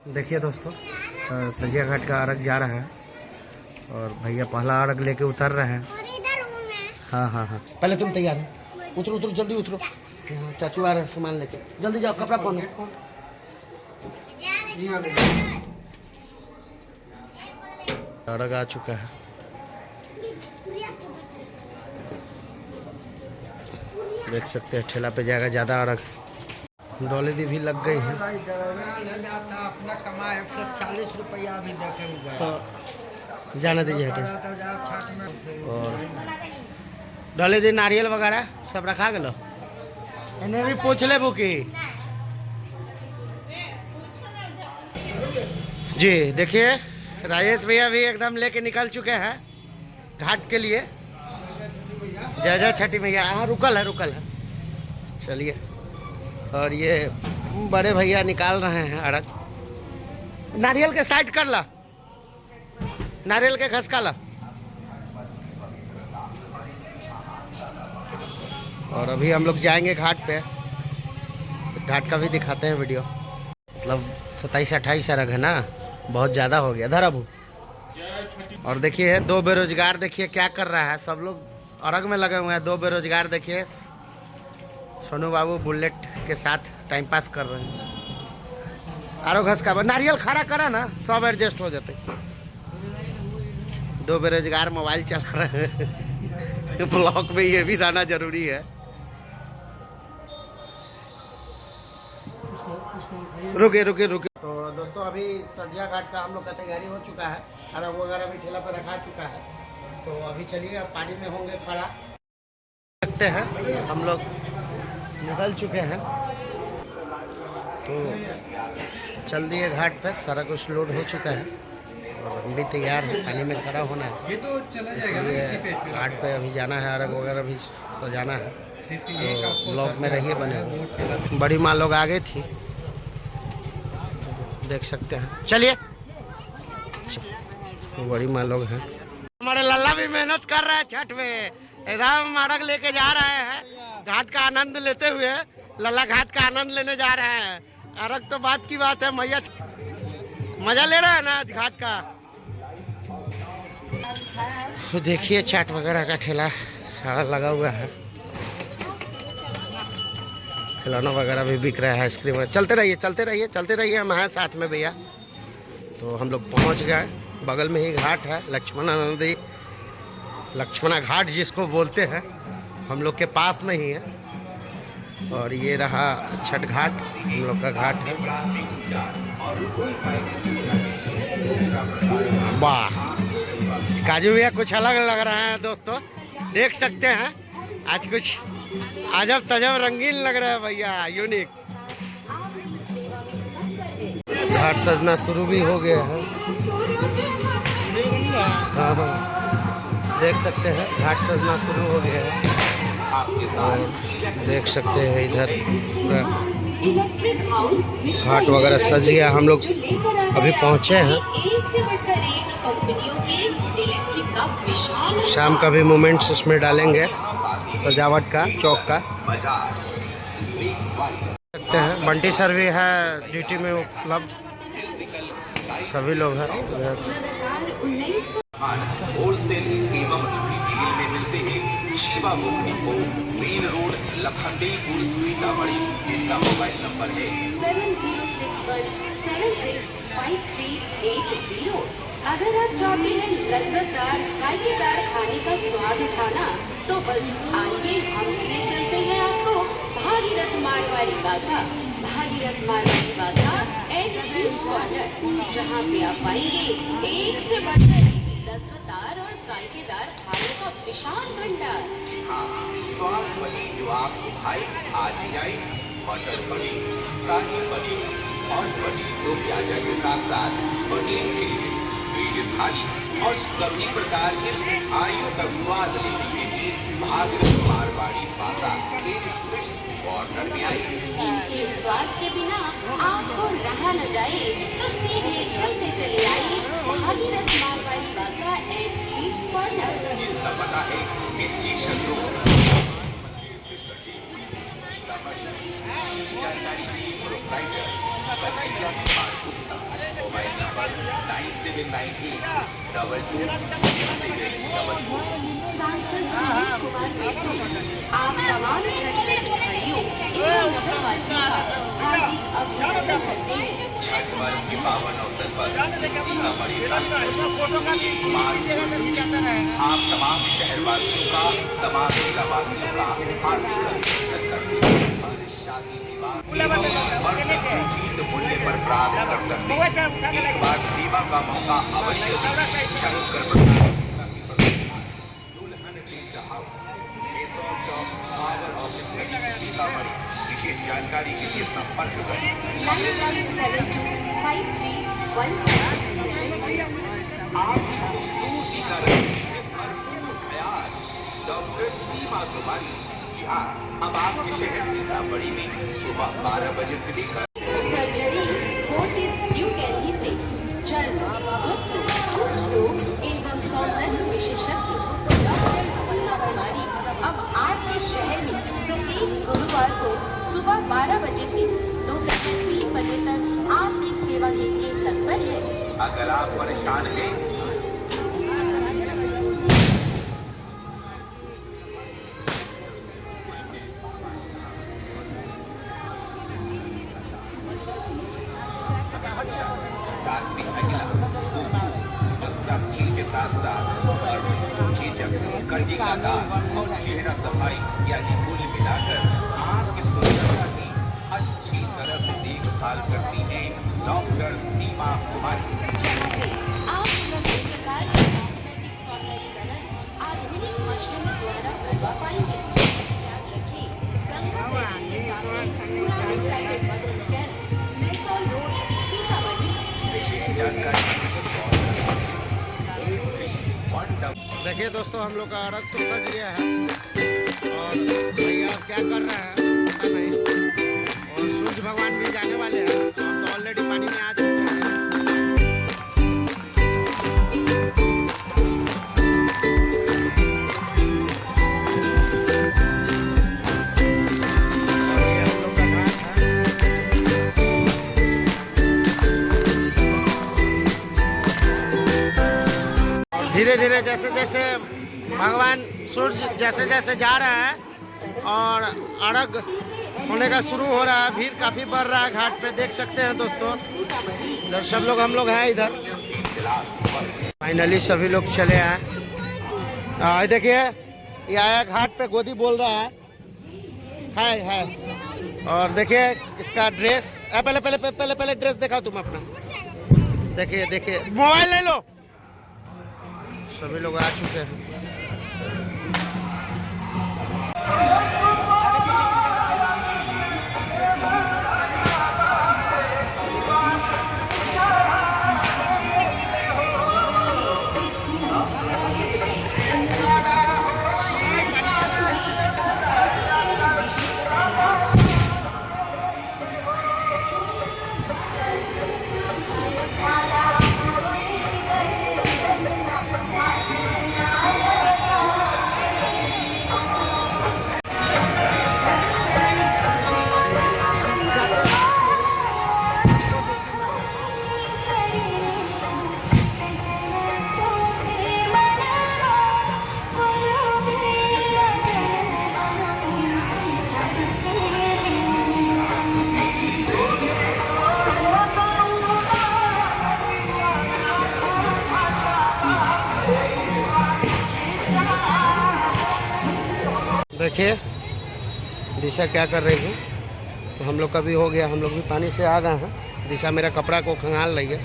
देखिए दोस्तों, सजिया घाट का अर्घ जा रहा है और भैया पहला अर्घ लेके उतर रहे हैं। हाँ हाँ हाँ, पहले तुम तैयार हो, उतरो उतरो जल्दी उतरो। चाचू आ रहे हैं सामान लेके, जल्दी जाओ, कपड़ा पहनो। अर्घ आ चुका है। देख सकते हैं ठेला पे जाएगा ज़्यादा अर्घ। डोले दी भी लग गई है। अपना कमा 140 रुपया भी देखे तो जाने दीजिए हटे। और डोले दी नारियल वगैरह सब रखा गलो। इन्हें भी पूछ ले बुकी जी। देखिए राजेश भैया भी एकदम लेके निकल चुके हैं घाट के लिए। जय जय छठी मैया। हाँ रुकल है। चलिए, और ये बड़े भैया निकाल रहे हैं अर्घ। नारियल के साइड कर ला, नारियल के खसका ला। और अभी हम लोग जाएंगे घाट पे, घाट का भी दिखाते हैं वीडियो। मतलब 27-28 अर्घ है ना, बहुत ज़्यादा हो गया। धर अबू। और देखिए दो बेरोजगार, देखिए क्या कर रहा है। सब लोग अर्घ में लगे हुए हैं। दो बेरोजगार देखिए, सोनू बाबू बुलेट के साथ टाइम पास कर रहे हैं। आरो घस का नारियल खड़ा करा ना, सब एडजस्ट हो जाते। दो बेरोजगार मोबाइल चला रहे हैं। ब्लॉक में ये भी रहना जरूरी है। रुके। तो दोस्तों अभी सजिया घाट का हम लोग का तैयारी हो चुका है। अर्घ वगैरह भी ठेला पर रखा चुका है। तो अभी चलिए, पानी में होंगे खड़ा। सकते हैं हम लोग निकल चुके हैं, तो चल दिए घाट पे। सारा कुछ लोड हो चुका है और हम भी तैयार हैं, पानी में खड़ा होना है। इसलिए घाट पे अभी जाना है, अर्घ वगैरह भी सजाना है। तो ब्लॉग में रहिए बने हुए। बड़ी माँ लोग आ गई थी, देख सकते हैं। चलिए, बड़ी माँ लोग हैं। हमारे लल्ला भी मेहनत कर रहे हैं छठ में। एकदम अर्घ लेके जा रहे हैं, घाट का आनंद लेते हुए। लल्ला घाट का आनंद लेने जा रहे हैं। अर्घ तो बात की बात है, मैया मजा ले रहा है ना घाट का। तो देखिए चाट वगैरह का ठेला सारा लगा हुआ है। खिलौना वगैरह भी बिक रहा है, आइसक्रीम। चलते रहिए, हम हैं साथ में भैया। तो हम लोग पहुंच गए। बगल में ही घाट है, लक्ष्मणा घाट जिसको बोलते हैं, हम लोग के पास में ही है। और ये रहा छठ घाट, हम लोग का घाट है। वाह, काजू भैया कुछ अलग लग रहा है दोस्तों, देख सकते हैं। आज कुछ अजब तजब रंगीन लग रहा है भैया, यूनिक। घाट सजना शुरू भी हो गया है। हाँ, देख सकते हैं घाट सजना शुरू हो गया है। और देख सकते हैं इधर घाट वगैरह सज गया। हम लोग अभी पहुँचे हैं। शाम का भी मोमेंट्स उसमें डालेंगे, सजावट का, चौक का। सकते हैं बंटी सर भी है ड्यूटी में उपलब्ध, सभी लोग हैं। होलसेल एवं रिटेल में मिलते हैं। Shiva book depot, main road, Lakhandepur, Sitamarhi. इनका मोबाइल नंबर है 7061765380। अगर आप चाहते हैं लज्जतदार जायकेदार खाने का स्वाद उठाना, तो बस आइए, हम ले चलते हैं आपको भागीरथ मारवाड़ी बाजार। भागीरथ मारवाड़ी बाजार एंड स्वीट्स कॉर्नर, जहाँ पे आप पाएंगे एक से बढ़कर लज्जतदार और जायकेदार खाने का विशाल भंडार। हाँ, स्वाद पनीर जो आपको भाई आज ही आई। मटर पनीर, शाही पनीर और पनीर दो प्याजा के साथ साथ पनीर के वीडियो थाली और सभी प्रकार के मिठाइयों का स्वाद लेने के लिए भागीरथ मारवाड़ी बाजार एंड स्वीट्स कॉर्नर में आई। इनके स्वाद के बिना आपको रहा न जाए, तो सीधे चलते चले आइए भागीरथ मारवाड़ी बाजार एंड स्वीट्स कॉर्नर। जिसका पता है स्टेशन रोड। जानकारी के लिए प्रोप्राइटर 979822 सांसद सुनील कुमार बेदी आप तमाम छठ खिलाड़ियों एवं नगरवासियों का हार्दिक अभिनंदन करते हैं। छठ पर्व के पावन अवसर पर सीतामढ़ी सांसद सुनील कुमार आप तमाम शहरवासियों का, तमाम जिलावासियों का हार्दिक अभिनंदन करते हैं। शादी विवाह उचित मूल्य पर प्राप्त कर सकते हैं। एक बार सेवा का मौका अवश्य दें। शंकर प्रसाद दुल्हन टेंट हाउस, केशव चौक, पावर ऑफिस नजीक सीतामढ़ी। विशेष जानकारी के लिए संपर्क करें 9172531577। आज खूबसूरती का रंग भरपूर ख्याल डॉक्टर सीमा कुमारी। यहाँ अब आपके शहर सीतामढ़ी में सुबह 12 बजे से लेकर सर्जरी फोर्टिस न्यू दिल्ली से चर्म, मुक्त, कुष्ठ रोग एवं सौंदर्य विशेषज्ञ डॉक्टर सीमा कुमारी अब आपके शहर में प्रत्येक गुरुवार को सुबह 12 बजे से दोपहर 3 बजे तक आपकी सेवा के लिए तत्पर है। अगर आप परेशान हैं साथ में अगला बस्सा मील के साथ साथ चेचक, कटी का दाग और चेहरा सफाई यानी कुल मिलाकर आपकी सुंदरता की अच्छी तरह से देखभाल करती हैं डॉक्टर सीमा कुमारी। आप सभी प्रकार के कॉस्मेटिक सौंदर्यीकरण आधुनिक मशीनों द्वारा करवा पाएंगे। याद रखिए, गंगा सेतु के सामने पुरानी private bus stand, metro road, Sitamarhi. विशेष जानकारी देखिए दोस्तों, हम लोग का अर्घ तो सज गया है और भैया क्या कर रहे हैं पता नहीं। और सूर्य भगवान भी जाने वाले हैं, हम तो ऑलरेडी पानी में आ चुके हैं। और ये हम लोग का घाट है। धीरे धीरे जैसे जैसे भगवान सूर्य जैसे जैसे जा रहा है और अर्घ होने का शुरू हो रहा है, भीड़ काफ़ी बढ़ रहा है घाट पे, देख सकते हैं दोस्तों। इधर सब लोग हम लोग हैं इधर। फाइनली सभी लोग चले आए। देखिए ये आया घाट पे, गोदी बोल रहा है। और देखिए इसका ड्रेस, पहले पहले पहले पहले पहले ड्रेस दिखाओ तुम अपना। देखिए देखिए, मोबाइल ले लो। सभी लोग आ चुके हैं। देखिए दिशा क्या कर रही है। तो हम लोग का भी हो गया, हम लोग भी पानी से आ गए हैं। दिशा मेरा कपड़ा को खंगाल रही है।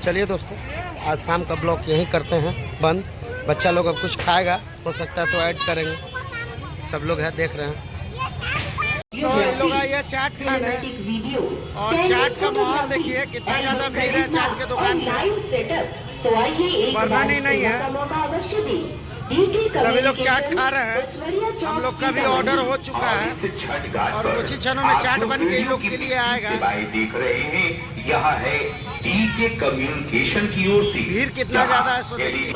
चलिए दोस्तों, आज शाम का ब्लॉग यहीं करते हैं बंद। बच्चा लोग अब कुछ खाएगा, हो सकता है तो ऐड करेंगे। सब लोग है देख रहे हैं। तो इन लोग ये चाट खाना है और चाट का माहौल देखिए कितना ज़्यादा भीड़ है चाट के दुकान पर, वरना नहीं है। सभी लोग चाट खा रहे हैं। हम लोग का भी ऑर्डर हो चुका है और कुछ ही क्षणों में चाट बन के इन लोग के लिए आएगा। देख रहे हैं यह है DK कम्युनिकेशन की ओर से। भीड़ कितना ज्यादा है सो देखिए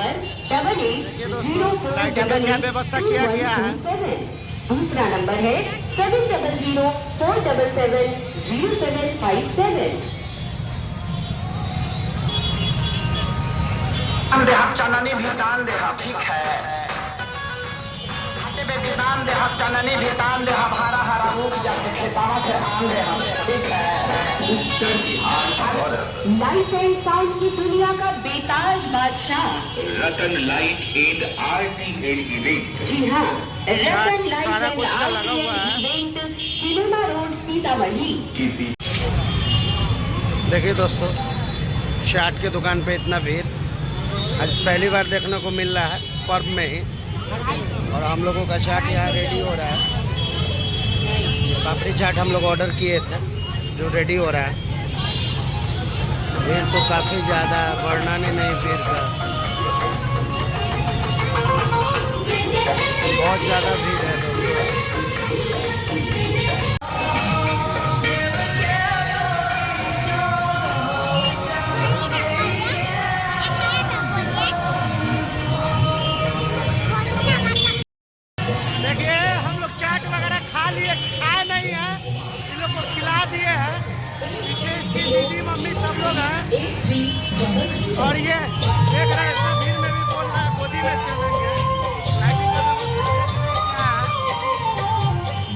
दोस्तों, लाइटिंग का क्या व्यवस्था किया गया है। दूसरा नंबर है 7004770757। दे हम चननी भी दान दे हम, ठीक है घाटे पे भी दान दे हम, चननी भी दान दे हम, हरा हरा रूप जाके खेतावा से आन दे हम, ठीक है। उत्तर Bihar border light and sound की दुनिया का बेताज बादशाह। Ratan light and Aarti and event जी हाँ, रतन लाइट सारा एंड कुछ का लगा हुआ है। Aarti and event, cinema road, Sitamarhi. किसी देखिए दोस्तों, चाट के दुकान पे इतना भीड़ आज पहली बार देखने को मिल रहा है पर्व में ही। और हम लोगों का चाट यहाँ रेडी हो रहा है। पापड़ी चाट हम लोग ऑर्डर किए थे, जो रेडी हो रहा है। भीड़ तो काफ़ी ज़्यादा, वर्णन नहीं भीड़ का, बहुत ज़्यादा भीड़ है दोस्तों। देखिए हम लोग चाट वगैरह खा लिए, खाए नहीं है, इन लोग को खिला दिए हैं। पीछे इसकी दीदी मम्मी सब लोग हैं। और ये देख रहे हैं, ऐसे भीड़ में भी बोल रहा है गोदी में चलेंगे। लाइटिंग का तो क्या है?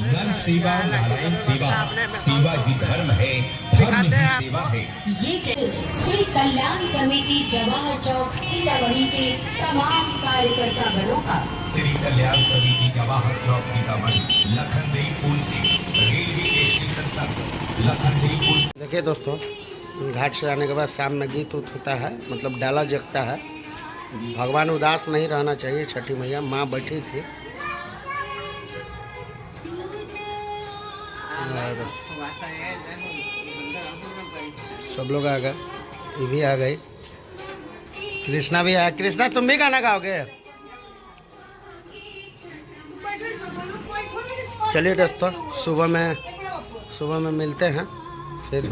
नर सेवा नारायण सेवा, सेवा ही धर्म है, धर्म ही सेवा है। ये श्री कल्याण समिति जवाहर चौक सीतामढ़ी के तमाम कार्यकर्ता बलों का श्री कल्याण समिति जवाहर चौक सीतामढ़ी, लखनदेई पुल से रेलवे स्टेशन तक, लखनदेई पुल। देखिए दोस्तों, घाट से आने के बाद शाम में गीत उत होता है, मतलब डाला जगता है। भगवान उदास नहीं रहना चाहिए। छठी मैया माँ बैठी थी। सब लोग आ गए, ये भी आ गई, कृष्णा भी आया। कृष्णा तुम भी गाना गाओगे? चलिए दोस्तों, सुबह में मिलते हैं फिर।